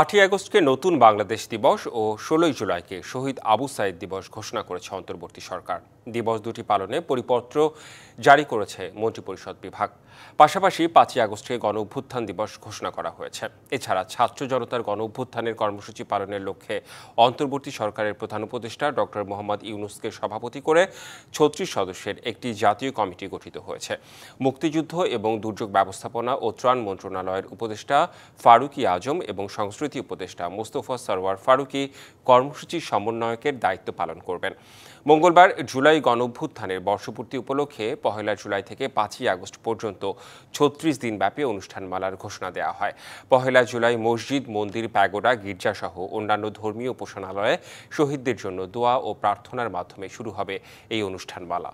8ই আগস্টকে নতুন বাংলাদেশ দিবস ও 16ই জুলাইকে শহীদ আবু সাইদ দিবস ঘোষণা করেছে অন্তর্বর্তী সরকার। দিবস দুটি পালনে পরিপত্র জারি করেছে মন্ত্রিপরিষদ বিভাগ। পাশাপাশি 5ই আগস্টকে গণ অভ্যুত্থান দিবস ঘোষণা করা হয়েছে। এছাড়া ছাত্র জনতার গণ অভ্যুত্থানের কর্মসূচি পালনের লক্ষ্যে অন্তর্বর্তী সরকারের প্রধান উপদেষ্টা ডক্টর মোহাম্মদ ইউনূসকে সভাপতি করে 36 সদস্যের একটি জাতীয় কমিটি গঠিত হয়েছে। মুক্তিযুদ্ধ এবং দুর্যোগ ব্যবস্থাপনা ও ত্রাণ মন্ত্রণালয়ের উপদেষ্টা ফারুকী আজম এবং সংস্কৃতি উপদেষ্টা মোস্তফা সরওয়ার ফারুকী কর্মসূচির সমন্বয়কের দায়িত্ব পালন করবেন। মঙ্গলবার জুলাই গণঅভ্যুত্থানের বর্ষপূর্তি উপলক্ষে 1 জুলাই থেকে 5ই আগস্ট পর্যন্ত 36 দিনব্যাপী অনুষ্ঠানমালার ঘোষণা দেওয়া হয়। 1 জুলাই মসজিদ, মন্দির, প্যাগোডা, গির্জাসহ অন্যান্য ধর্মীয় উপাসনালয়ে শহীদদের জন্য দোয়া ও প্রার্থনার মাধ্যমে শুরু হবে এই অনুষ্ঠানমালা।